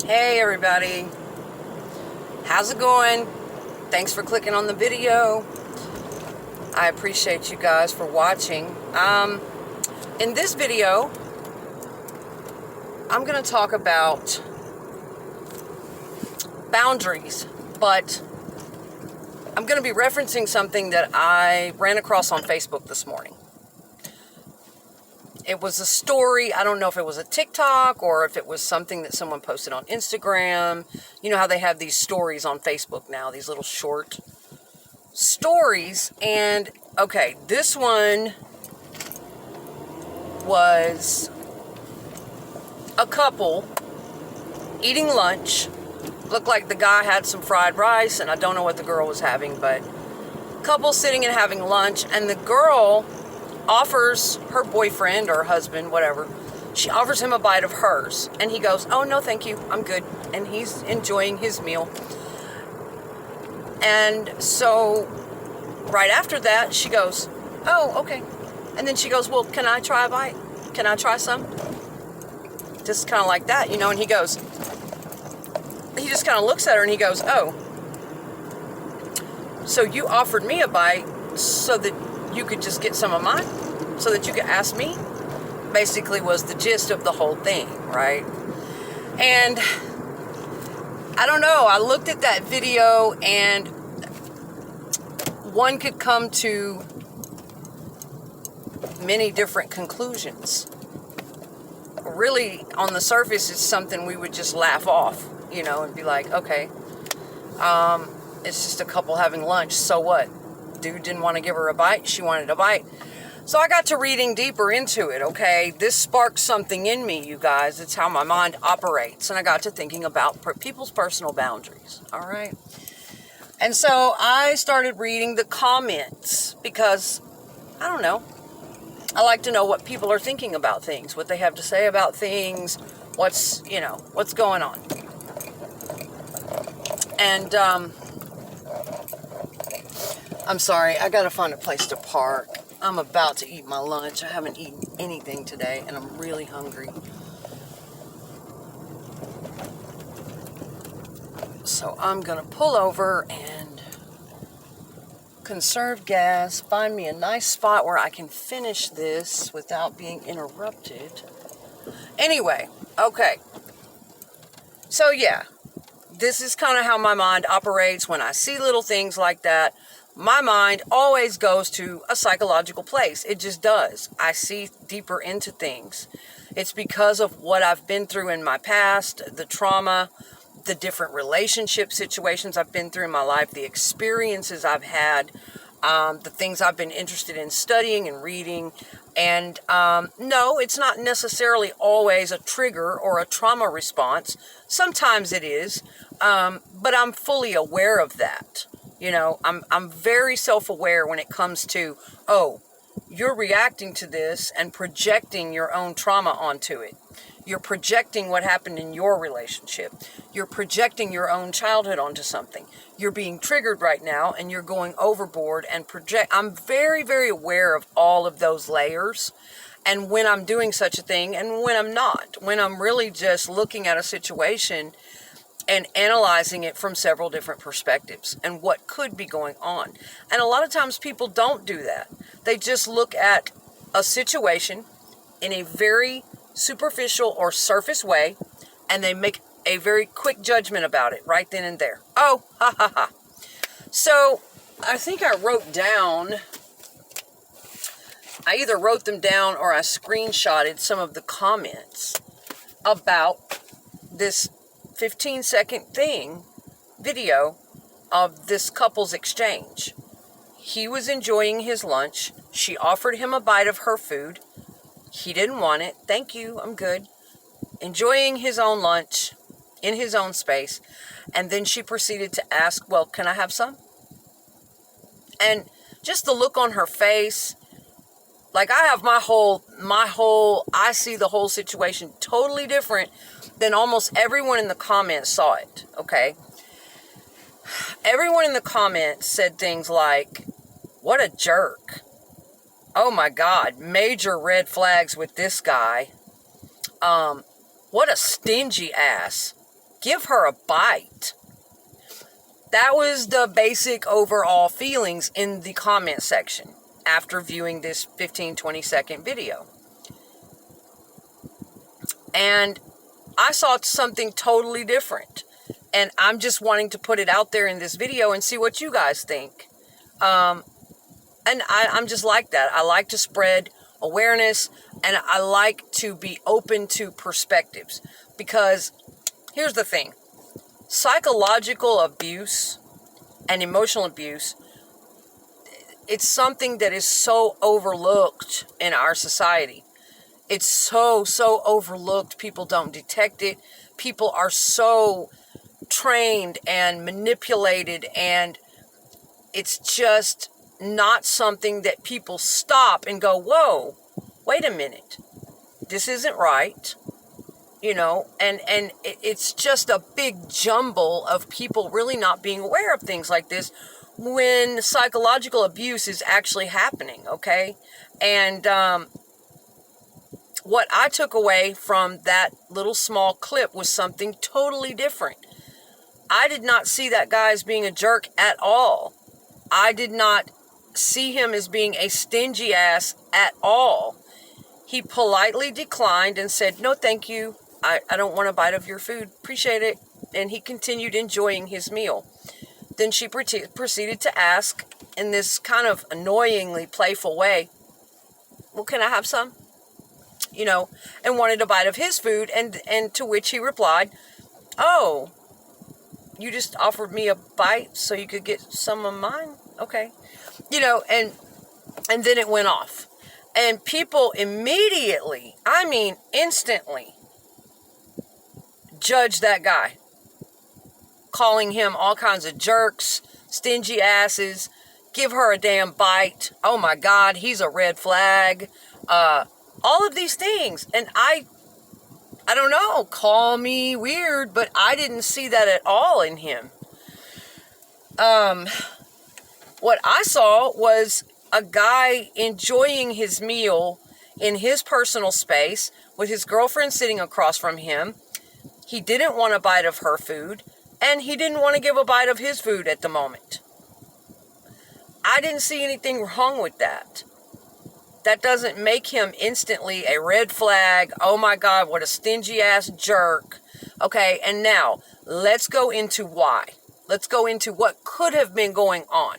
Hey everybody, how's it going? Thanks for clicking on the video. I appreciate you guys for watching. In this video, I'm going to talk about boundaries, but I'm going to be referencing something that I ran across on Facebook this morning. It was a story. I don't know if it was a TikTok or if it was something that someone posted on Instagram. You know how they have these stories on Facebook now, these little short stories. And okay, this one was a couple eating lunch. Looked like the guy had some fried rice, and I don't know what the girl was having, but couple sitting and having lunch, and the girl offers her boyfriend or husband, whatever, she offers him a bite of hers, and he goes, "Oh no, thank you, I'm good," and he's enjoying his meal. And so right after that, she goes, "Oh, okay," and then she goes, "Well, can I try a bite? Can I try some?" Just kind of like that, you know. And he just kind of looks at her and he goes, "Oh, so you offered me a bite so that you could just get some of mine, so that you could ask me?" Basically was the gist of the whole thing, right? And I don't know, I looked at that video and one could come to many different conclusions. Really, on the surface, it's something we would just laugh off, you know, and be like, okay, it's just a couple having lunch, so what? Dude didn't want to give her a bite, she wanted a bite. So I got to reading deeper into it, okay? This sparked something in me, you guys. It's how my mind operates. And I got to thinking about people's personal boundaries, all right? And so I started reading the comments because, I don't know, I like to know what people are thinking about things, what they have to say about things, what's going on. And, I'm sorry, I gotta find a place to park. I'm about to eat my lunch. I haven't eaten anything today, and I'm really hungry. So I'm gonna pull over and conserve gas, find me a nice spot where I can finish this without being interrupted. Anyway, okay. So yeah, this is kind of how my mind operates when I see little things like that. My mind always goes to a psychological place. It just does. I see deeper into things. It's because of what I've been through in my past, the trauma, the different relationship situations I've been through in my life, the experiences I've had, the things I've been interested in studying and reading. And no, it's not necessarily always a trigger or a trauma response. Sometimes it is, but I'm fully aware of that. You know, I'm very self-aware when it comes to, oh, you're reacting to this and projecting your own trauma onto it. You're projecting what happened in your relationship. You're projecting your own childhood onto something. You're being triggered right now and you're going overboard and project. I'm very, very aware of all of those layers. And when I'm doing such a thing and when I'm not, when I'm really just looking at a situation and analyzing it from several different perspectives and what could be going on. And a lot of times people don't do that. They just look at a situation in a very superficial or surface way, and they make a very quick judgment about it right then and there. Oh, ha ha ha. So I think I either wrote them down or I screenshotted some of the comments about this 15-second video of this couple's exchange. He was enjoying his lunch. She offered him a bite of her food. He didn't want it. "Thank you, I'm good." Enjoying his own lunch in his own space. And then she proceeded to ask, "Well, can I have some?" And just the look on her face, like I have I see the whole situation totally different than almost everyone in the comments saw it, okay? Everyone in the comments said things like, "What a jerk. Oh my God, major red flags with this guy. What a stingy ass. give her a bite. That was the basic overall feelings in the comment section after viewing this 15-20 second video. And I saw something totally different. And I'm just wanting to put it out there in this video and see what you guys think. And I'm just like that. I like to spread awareness, and I like to be open to perspectives. Because here's the thing. Psychological abuse and emotional abuse, it's something that is so overlooked in our society. It's so overlooked. People don't detect it. People are so trained and manipulated, and it's just not something that people stop and go, whoa, wait a minute, this isn't right, you know, and it's just a big jumble of people really not being aware of things like this when psychological abuse is actually happening, okay? And what I took away from that little small clip was something totally different. I did not see that guy as being a jerk at all. I did not see him as being a stingy ass at all. He politely declined and said, no, thank you. I don't want a bite of your food. Appreciate it. And he continued enjoying his meal. Then she proceeded to ask in this kind of annoyingly playful way, well, can I have some? You know, and wanted a bite of his food. And to which he replied, oh, you just offered me a bite so you could get some of mine? Okay. You know, and then it went off. And people immediately, I mean instantly, judged that guy. Calling him all kinds of jerks, stingy asses, give her a damn bite. Oh my God, he's a red flag. All of these things. And I don't know, call me weird, but I didn't see that at all in him. What I saw was a guy enjoying his meal in his personal space with his girlfriend sitting across from him. He didn't want a bite of her food, and he didn't want to give a bite of his food at the moment. I didn't see anything wrong with that. That doesn't make him instantly a red flag. Oh my God, what a stingy ass jerk. Okay, and now let's go into why. Let's go into what could have been going on.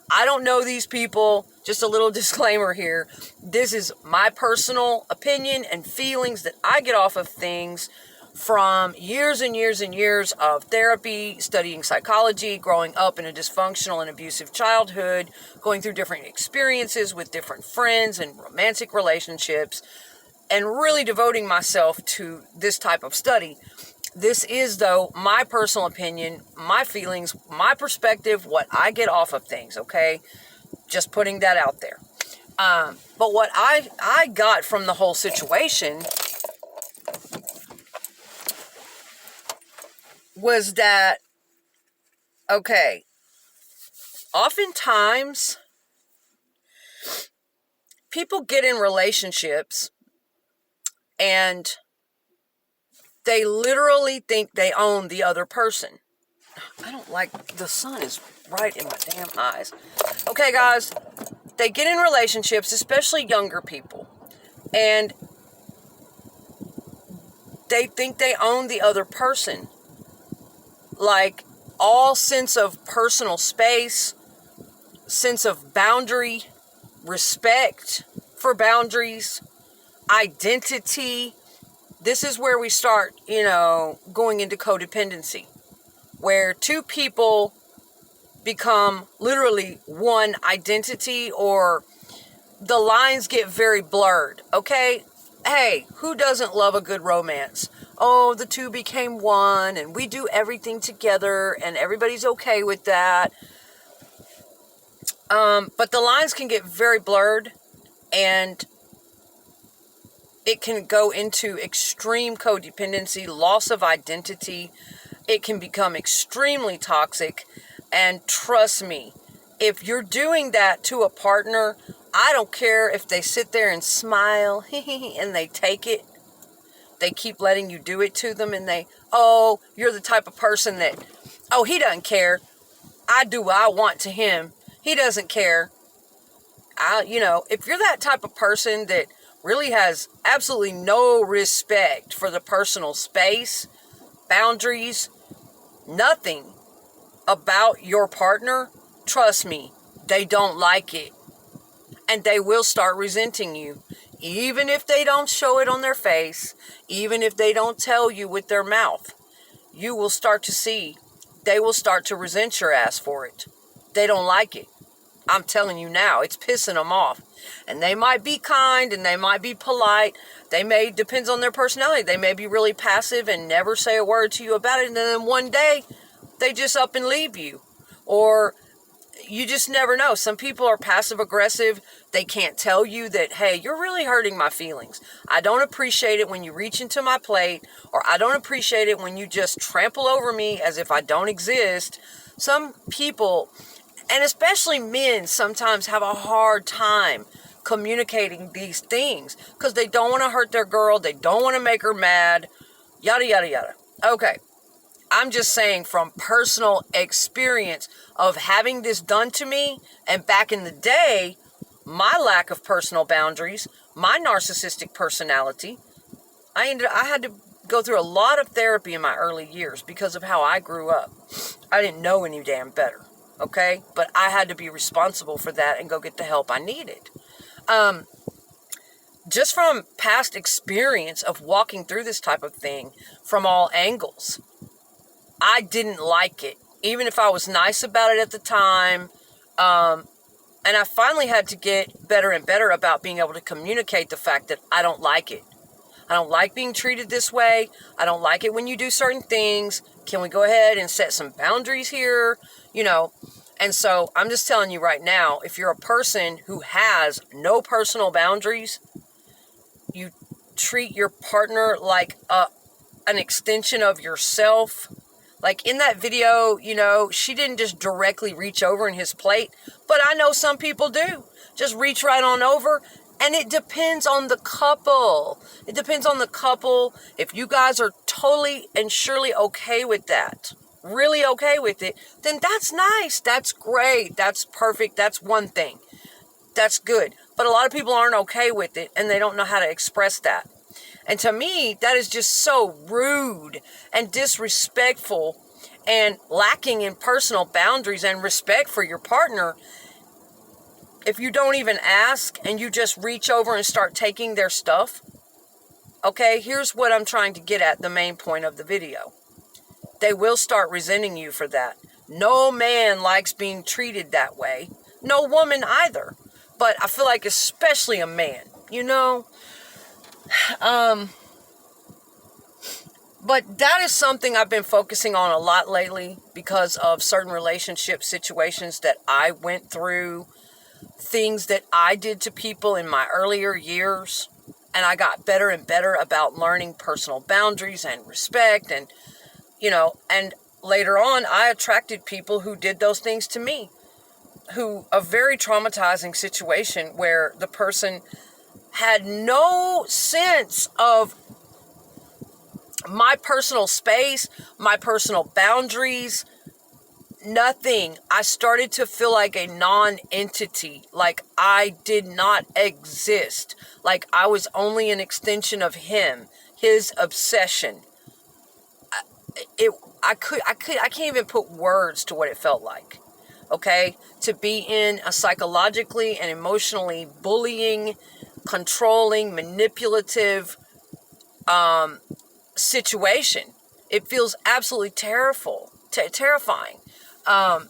I don't know these people. Just a little disclaimer here. This is my personal opinion and feelings that I get off of things from years and years and years of therapy, studying psychology, growing up in a dysfunctional and abusive childhood, going through different experiences with different friends and romantic relationships, and really devoting myself to this type of study. This is, though, my personal opinion, my feelings, my perspective, what I get off of things, okay? Just putting that out there. But what I got from the whole situation was that, okay, oftentimes people get in relationships and they literally think they own the other person. I don't like, the sun is right in my damn eyes. Okay, guys, they get in relationships, especially younger people, and they think they own the other person. Like, all sense of personal space, sense of boundary, respect for boundaries, identity. This is where we start, you know, going into codependency, where two people become literally one identity, or the lines get very blurred, okay? Hey, who doesn't love a good romance? Oh, the two became one, and we do everything together, and everybody's okay with that. But the lines can get very blurred, and it can go into extreme codependency, loss of identity. It can become extremely toxic, and trust me, if you're doing that to a partner, I don't care if they sit there and smile and they take it. they keep letting you do it to them, and oh, you're the type of person that, oh, he doesn't care. I do what I want to him. He doesn't care. If you're that type of person that really has absolutely no respect for the personal space, boundaries, nothing about your partner, trust me, they don't like it. And they will start resenting you. Even if they don't show it on their face, even if they don't tell you with their mouth, you will start to see, they will start to resent your ass for it. They don't like it. I'm telling you now, it's pissing them off. And they might be kind and they might be polite. Depends on their personality. They may be really passive and never say a word to you about it. And then one day, they just up and leave you. Or you just never know. Some people are passive aggressive. They can't tell you that, hey, you're really hurting my feelings. I don't appreciate it when you reach into my plate, or I don't appreciate it when you just trample over me as if I don't exist. Some people, and especially men, sometimes have a hard time communicating these things because they don't want to hurt their girl. They don't want to make her mad. Yada, yada, yada. Okay. I'm just saying from personal experience of having this done to me, and back in the day, my lack of personal boundaries, my narcissistic personality, I had to go through a lot of therapy in my early years because of how I grew up. I didn't know any damn better, okay? But I had to be responsible for that and go get the help I needed. Just from past experience of walking through this type of thing from all angles, I didn't like it, even if I was nice about it at the time. And I finally had to get better and better about being able to communicate the fact that I don't like it. I don't like being treated this way. I don't like it when you do certain things. Can we go ahead and set some boundaries here? And so I'm just telling you right now, if you're a person who has no personal boundaries, you treat your partner like an extension of yourself. Like in that video, she didn't just directly reach over in his plate, but I know some people do. Just reach right on over, and it depends on the couple. It depends on the couple. If you guys are totally and surely okay with that, really okay with it, then that's nice. That's great. That's perfect. That's one thing. That's good. But a lot of people aren't okay with it, and they don't know how to express that. And to me, that is just so rude and disrespectful and lacking in personal boundaries and respect for your partner. If you don't even ask and you just reach over and start taking their stuff. Okay, here's what I'm trying to get at, the main point of the video. They will start resenting you for that. No man likes being treated that way. No woman either. But I feel like especially a man, But that is something I've been focusing on a lot lately because of certain relationship situations that I went through, things that I did to people in my earlier years, and I got better and better about learning personal boundaries and respect, and later on I attracted people who did those things to me, a very traumatizing situation where the person had no sense of my personal space, my personal boundaries, nothing. I started to feel like a non-entity, like I did not exist, like I was only an extension of him, his obsession. I can't even put words to what it felt like. Okay, to be in a psychologically and emotionally bullying, controlling, manipulative situation. It feels absolutely terrifying. And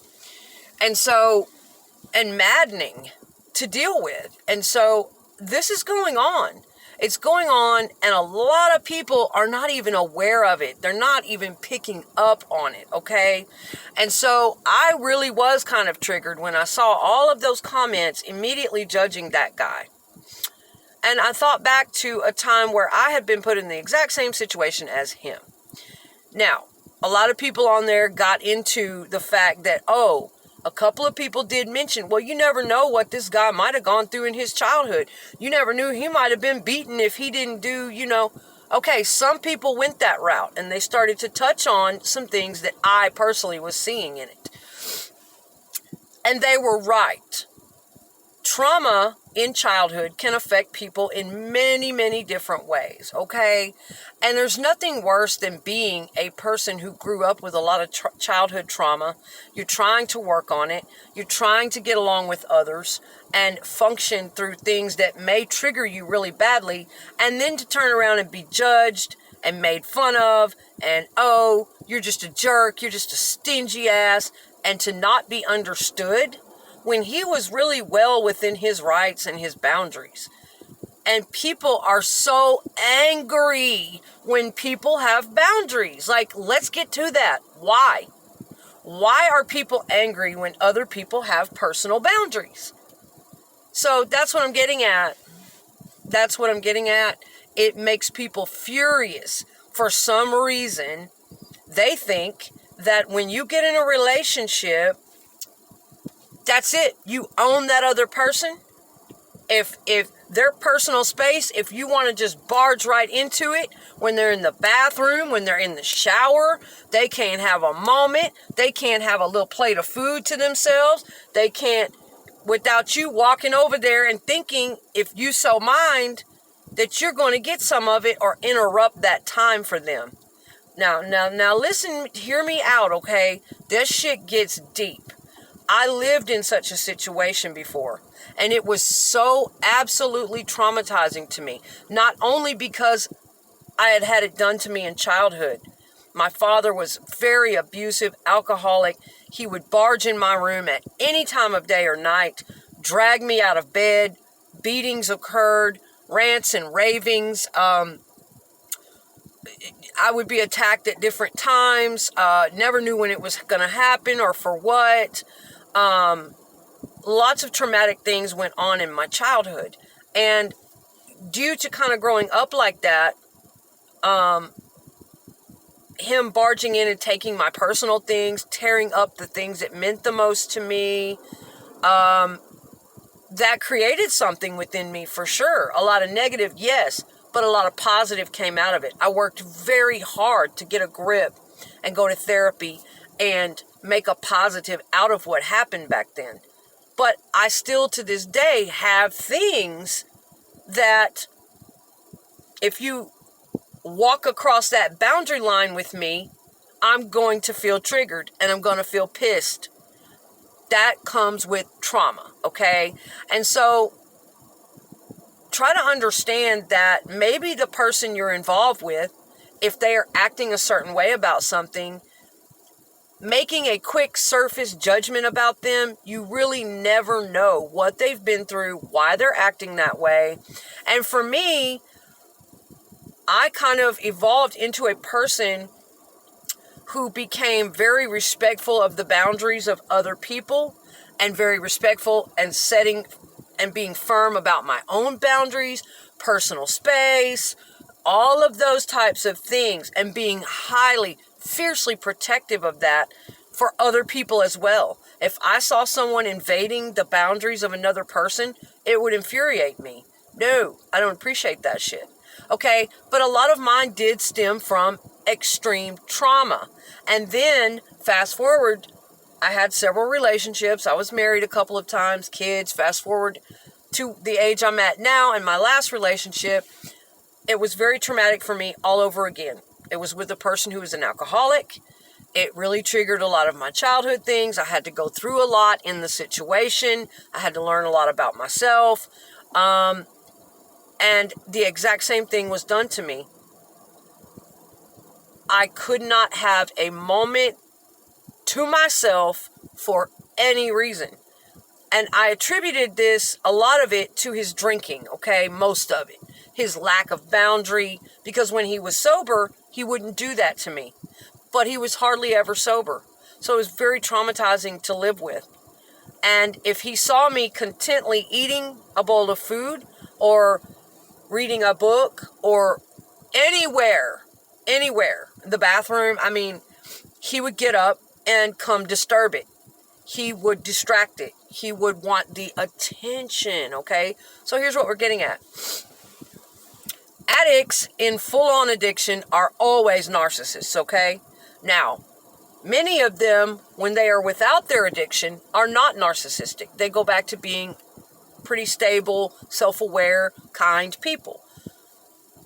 maddening to deal with. And so this is going on. It's going on, and a lot of people are not even aware of it. They're not even picking up on it, okay? And so I really was kind of triggered when I saw all of those comments immediately judging that guy. And I thought back to a time where I had been put in the exact same situation as him. Now, a lot of people on there got into the fact that, a couple of people did mention, well, you never know what this guy might have gone through in his childhood. You never knew he might have been beaten if he didn't do, Okay, some people went that route and they started to touch on some things that I personally was seeing in it. And they were right. Trauma in childhood can affect people in many, many different ways, okay? And there's nothing worse than being a person who grew up with a lot of childhood trauma. You're trying to work on it. You're trying to get along with others and function through things that may trigger you really badly, and then to turn around and be judged and made fun of, and, oh, you're just a jerk, you're just a stingy ass, and to not be understood when he was really well within his rights and his boundaries. And people are so angry when people have boundaries. Like, let's get to that. Why? Why are people angry when other people have personal boundaries? So that's what I'm getting at. That's what I'm getting at. It makes people furious. For some reason, they think that when you get in a relationship, that's it. You own that other person. If their personal space, if you want to just barge right into it, when they're in the bathroom, when they're in the shower, they can't have a moment. They can't have a little plate of food to themselves. They can't, without you walking over there and thinking, if you so mind, that you're going to get some of it or interrupt that time for them. Now listen, hear me out, okay? This shit gets deep. I lived in such a situation before, and it was so absolutely traumatizing to me. Not only because I had had it done to me in childhood. My father was very abusive, alcoholic. He would barge in my room at any time of day or night, drag me out of bed. Beatings occurred, rants and ravings. I would be attacked at different times. Never knew when it was going to happen or for what. Lots of traumatic things went on in my childhood. And due to kind of growing up like that, him barging in and taking my personal things, tearing up the things that meant the most to me, that created something within me for sure. A lot of negative, yes, but a lot of positive came out of it. I worked very hard to get a grip and go to therapy and make a positive out of what happened back then. But I still to this day have things that if you walk across that boundary line with me, I'm going to feel triggered and I'm going to feel pissed. That comes with trauma, okay? And so try to understand that maybe the person you're involved with, if they are acting a certain way about something, making a quick surface judgment about them, you really never know what they've been through, why they're acting that way. And for me, I kind of evolved into a person who became very respectful of the boundaries of other people and very respectful and setting and being firm about my own boundaries, personal space, all of those types of things, and being fiercely protective of that for other people as well. If I saw someone invading the boundaries of another person, it would infuriate me. No, I don't appreciate that shit. Okay, but a lot of mine did stem from extreme trauma. And then, fast forward, I had several relationships. I was married a couple of times, kids. Fast forward to the age I'm at now, and my last relationship, it was very traumatic for me all over again. It was with a person who was an alcoholic. It really triggered a lot of my childhood things. I had to go through a lot in the situation. I had to learn a lot about myself. And the exact same thing was done to me. I could not have a moment to myself for any reason. And I attributed this, a lot of it, to his drinking, okay? Most of it. His lack of boundary. Because when he was sober, he wouldn't do that to me. But he was hardly ever sober. So it was very traumatizing to live with. And if he saw me contently eating a bowl of food or reading a book or anywhere, the bathroom, I mean, he would get up and come disturb it. He would distract it. He would want the attention, okay? So here's what we're getting at. Addicts in full-on addiction are always narcissists, okay? Now, many of them, when they are without their addiction, are not narcissistic. They go back to being pretty stable, self-aware, kind people.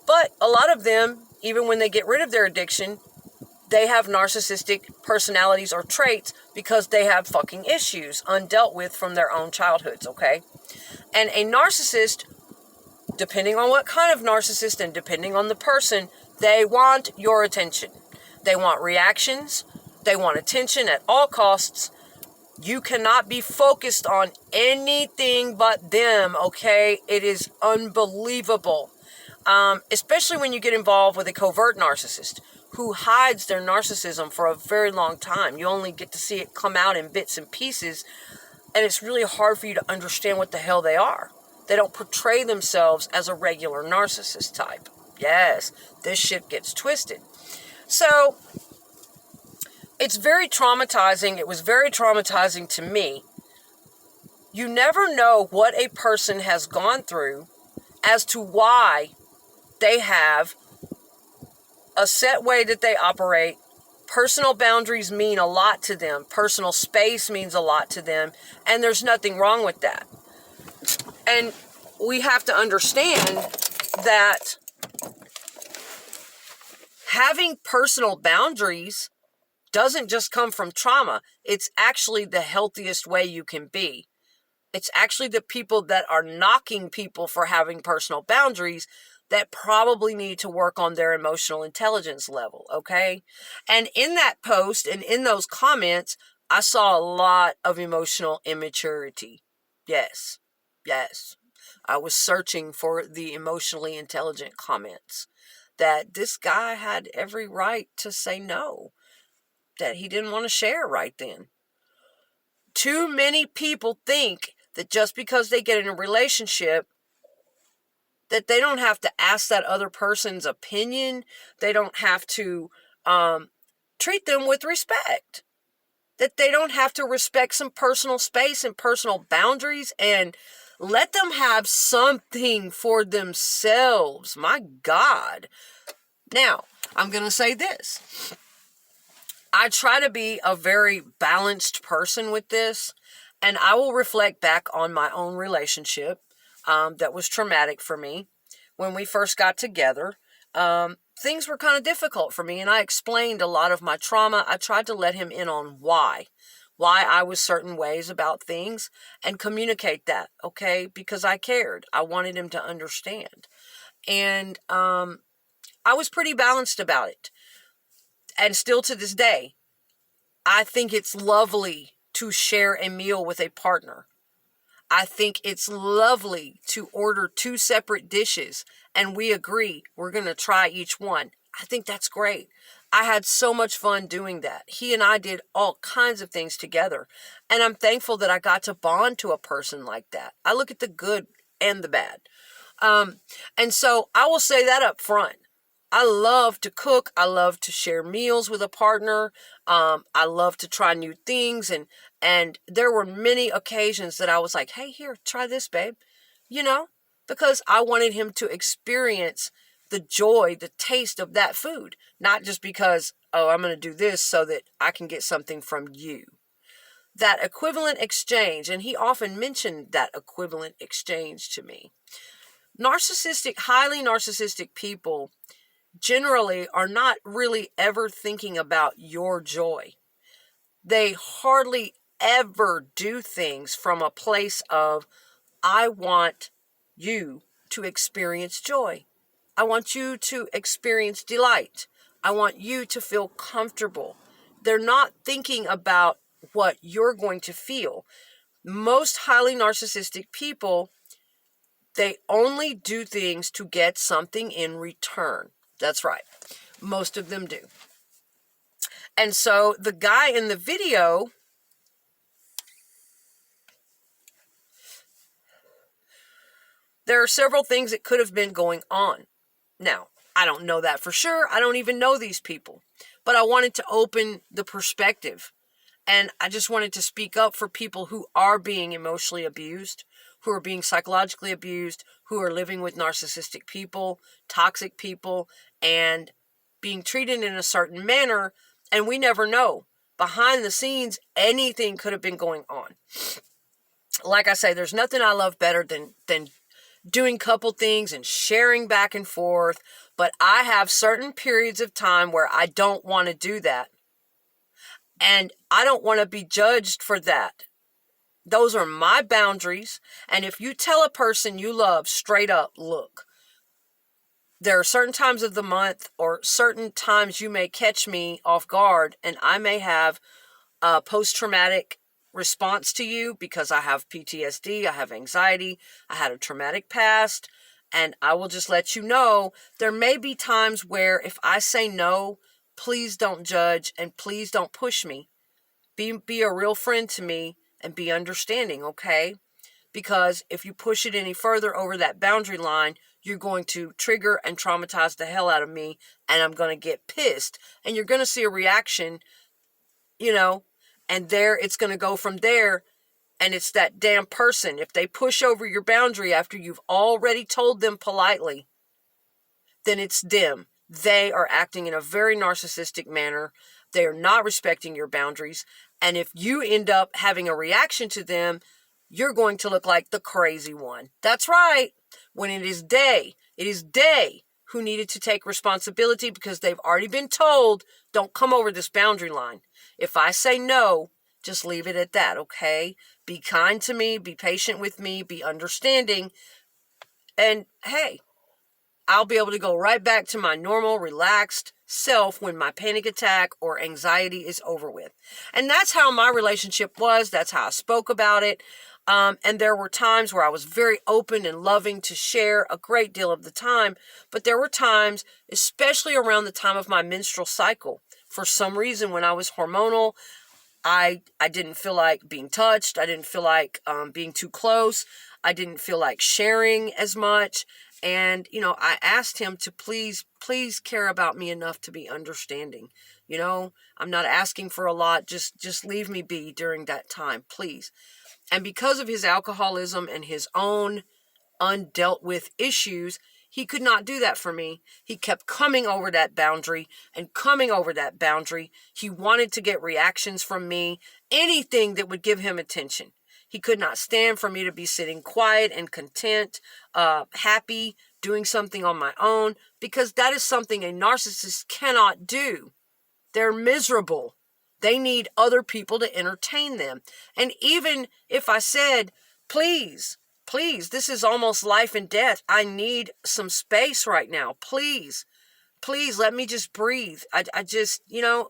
But a lot of them, even when they get rid of their addiction, they have narcissistic personalities or traits because they have fucking issues undealt with from their own childhoods, okay? And a narcissist, depending on what kind of narcissist and depending on the person, they want your attention. They want reactions. They want attention at all costs. You cannot be focused on anything but them, okay? It is unbelievable. Especially when you get involved with a covert narcissist who hides their narcissism for a very long time. You only get to see it come out in bits and pieces, and it's really hard for you to understand what the hell they are. They don't portray themselves as a regular narcissist type. Yes, this shit gets twisted. So, it's very traumatizing. It was very traumatizing to me. You never know what a person has gone through as to why they have a set way that they operate. Personal boundaries mean a lot to them. Personal space means a lot to them. And there's nothing wrong with that. And we have to understand that having personal boundaries doesn't just come from trauma. It's actually the healthiest way you can be. It's actually the people that are knocking people for having personal boundaries that probably need to work on their emotional intelligence level, okay? And in that post and in those comments, I saw a lot of emotional immaturity. Yes. I was searching for the emotionally intelligent comments that this guy had every right to say no, that he didn't want to share right then. Too many people think that just because they get in a relationship that they don't have to ask that other person's opinion. They don't have to treat them with respect. That they don't have to respect some personal space and personal boundaries and let them have something for themselves. My God. Now, I'm going to say this. I try to be a very balanced person with this, and I will reflect back on my own relationship that was traumatic for me. When we first got together, things were kind of difficult for me, and I explained a lot of my trauma. I tried to let him in on why I was certain ways about things and communicate that, okay, because I cared. I wanted him to understand. And I was pretty balanced about it. And still to this day, I think it's lovely to share a meal with a partner. I think it's lovely to order 2 separate dishes and we agree we're going to try each one. I think that's great. I had so much fun doing that. He and I did all kinds of things together. And I'm thankful that I got to bond to a person like that. I look at the good and the bad. And so I will say that up front. I love to cook. I love to share meals with a partner. I love to try new things. And there were many occasions that I was like, hey, here, try this, babe. You know, because I wanted him to experience the joy, the taste of that food. Not just because, oh, I'm going to do this so that I can get something from you. That equivalent exchange, and he often mentioned that equivalent exchange to me. Highly narcissistic people generally are not really ever thinking about your joy. They hardly ever do things from a place of, I want you to experience joy. I want you to experience delight. I want you to feel comfortable. They're not thinking about what you're going to feel. Most highly narcissistic people, they only do things to get something in return. That's right. Most of them do. And so the guy in the video, there are several things that could have been going on. Now, I don't know that for sure. I don't even know these people. But I wanted to open the perspective. And I just wanted to speak up for people who are being emotionally abused, who are being psychologically abused, who are living with narcissistic people, toxic people, and being treated in a certain manner, and we never know. Behind the scenes, anything could have been going on. Like I say, there's nothing I love better than doing couple things and sharing back and forth, but I have certain periods of time where I don't want to do that. And I don't want to be judged for that. Those are my boundaries. And if you tell a person you love straight up, look, there are certain times of the month or certain times you may catch me off guard, and I may have a post-traumatic response to you because I have PTSD, I have anxiety, I had a traumatic past, and I will just let you know there may be times where if I say no, please don't judge and please don't push me. Be a real friend to me and be understanding, okay? Because if you push it any further over that boundary line, you're going to trigger and traumatize the hell out of me, and I'm going to get pissed, and you're going to see a reaction, and there it's going to go from there, and it's that damn person. If they push over your boundary after you've already told them politely, then it's them. They are acting in a very narcissistic manner. They are not respecting your boundaries, and if you end up having a reaction to them, you're going to look like the crazy one. That's right. When it is they who needed to take responsibility because they've already been told, don't come over this boundary line. If I say no, just leave it at that, okay? Be kind to me, be patient with me, be understanding, and hey, I'll be able to go right back to my normal, relaxed self when my panic attack or anxiety is over with. And that's how my relationship was. That's how I spoke about it. And there were times where I was very open and loving to share a great deal of the time. But there were times, especially around the time of my menstrual cycle, for some reason when I was hormonal, I didn't feel like being touched. I didn't feel like being too close. I didn't feel like sharing as much. And, I asked him to please care about me enough to be understanding. I'm not asking for a lot. Just leave me be during that time, please. And because of his alcoholism and his own undealt with issues, he could not do that for me. He kept coming over that boundary and coming over that boundary. He wanted to get reactions from me, anything that would give him attention. He could not stand for me to be sitting quiet and content, happy, doing something on my own, because that is something a narcissist cannot do. They're miserable. They need other people to entertain them. And even if I said, please, this is almost life and death. I need some space right now. Please let me just breathe. I just,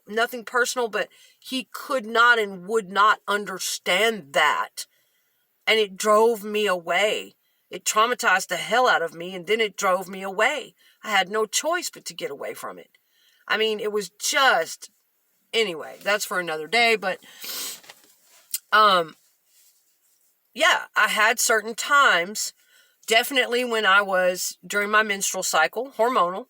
nothing personal, but he could not and would not understand that. And it drove me away. It traumatized the hell out of me, and then it drove me away. I had no choice but to get away from it. I mean, it was just... Anyway, that's for another day, but, yeah, I had certain times, definitely when I was during my menstrual cycle, hormonal.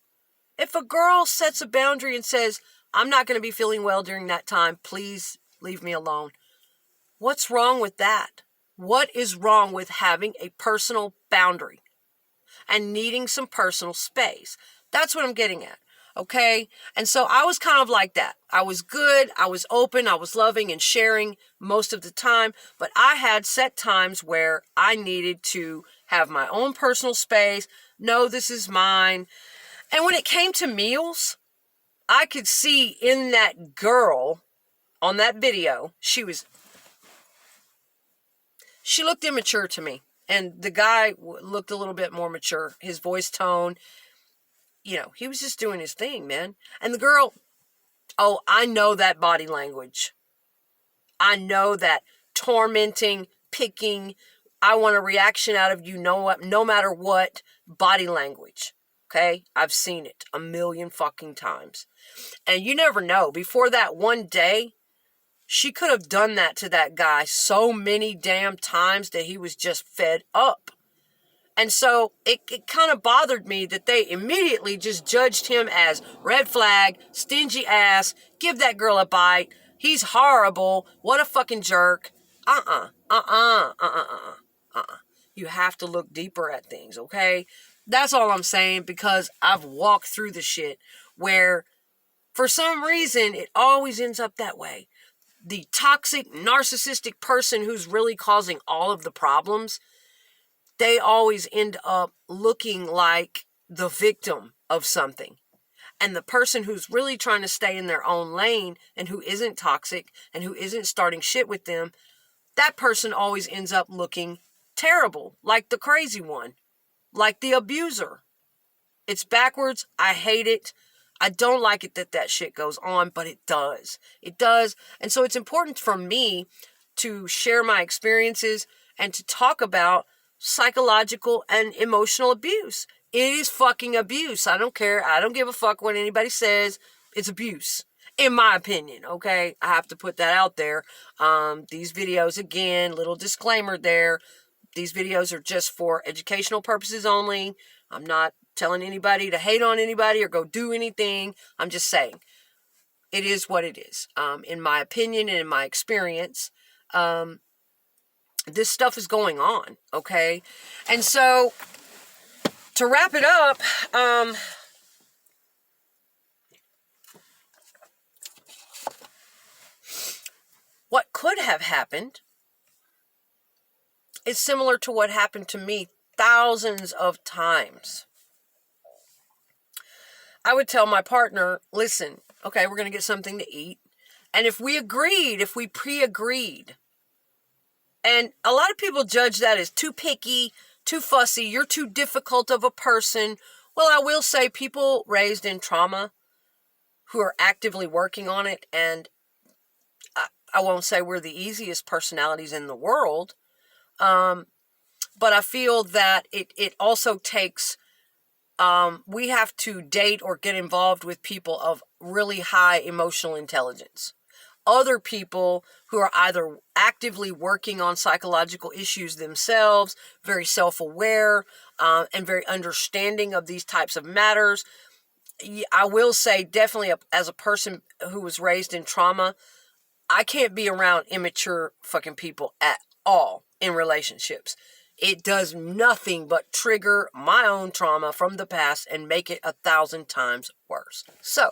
If a girl sets a boundary and says, I'm not going to be feeling well during that time, please leave me alone. What's wrong with that? What is wrong with having a personal boundary and needing some personal space? That's what I'm getting at. Okay. And so I was kind of like that. I was good. I was open. I was loving and sharing most of the time. But I had set times where I needed to have my own personal space. No, this is mine. And when it came to meals, I could see in that girl on that video, she looked immature to me. And the guy looked a little bit more mature. His voice tone, he was just doing his thing, man. And the girl, I know that body language. I know that tormenting, picking, I want a reaction out of you, no matter what body language. Okay? I've seen it a million fucking times. And you never know. Before that one day, she could have done that to that guy so many damn times that he was just fed up. And so it kind of bothered me that they immediately just judged him as red flag, stingy ass, give that girl a bite. He's horrible. What a fucking jerk. You You have to look deeper at things, okay? That's all I'm saying, because I've walked through the shit where for some reason it always ends up that way. The toxic, narcissistic person who's really causing all of the problems, they always end up looking like the victim of something. And the person who's really trying to stay in their own lane and who isn't toxic and who isn't starting shit with them, that person always ends up looking terrible, like the crazy one, like the abuser. It's backwards. I hate it. I don't like it that that shit goes on, but it does. It does. And so it's important for me to share my experiences and to talk about psychological and emotional abuse. It is fucking abuse. I don't care. I don't give a fuck what anybody says. It's abuse, in my opinion, okay? I have to put that out there. These videos, again, little disclaimer there. These videos are just for educational purposes only. I'm not telling anybody to hate on anybody or go do anything. I'm just saying it is what it is. In my opinion and in my experience, this stuff is going on, okay? And so to wrap it up, what could have happened is similar to what happened to me thousands of times. I would tell my partner, listen, okay, we're going to get something to eat. And if we pre-agreed, and a lot of people judge that as too picky, too fussy, you're too difficult of a person. Well, I will say people raised in trauma who are actively working on it, and I won't say we're the easiest personalities in the world, but I feel that it also takes, we have to date or get involved with people of really high emotional intelligence. Other people who are either actively working on psychological issues themselves, very self-aware, and very understanding of these types of matters. I will say, definitely as a person who was raised in trauma, I can't be around immature fucking people at all in relationships. It does nothing but trigger my own trauma from the past and make it 1,000 times worse. So,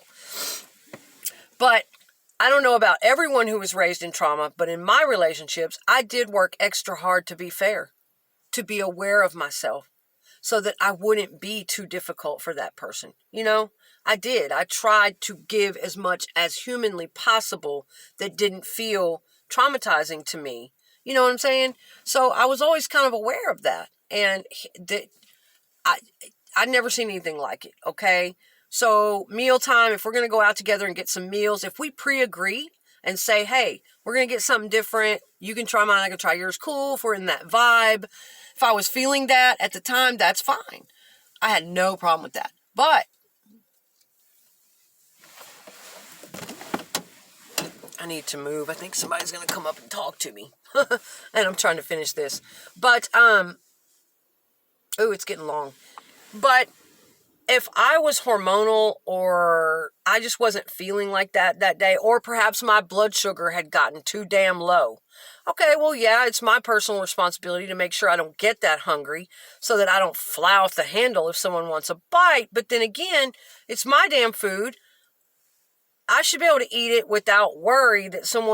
but I don't know about everyone who was raised in trauma, but in my relationships, I did work extra hard to be fair, to be aware of myself, so that I wouldn't be too difficult for that person. You know, I did. I tried to give as much as humanly possible that didn't feel traumatizing to me. You know what I'm saying? So I was always kind of aware of that. And I'd never seen anything like it, okay? So mealtime, if we're going to go out together and get some meals, if we pre-agree and say, hey, we're going to get something different, you can try mine, I can try yours, cool, if we're in that vibe. If I was feeling that at the time, that's fine. I had no problem with that. But I need to move. I think somebody's going to come up and talk to me. And I'm trying to finish this. But, it's getting long. But if I was hormonal or I just wasn't feeling like that day, or perhaps my blood sugar had gotten too damn low, okay, well, yeah, it's my personal responsibility to make sure I don't get that hungry so that I don't fly off the handle if someone wants a bite. But then again, it's my damn food. I should be able to eat it without worry that someone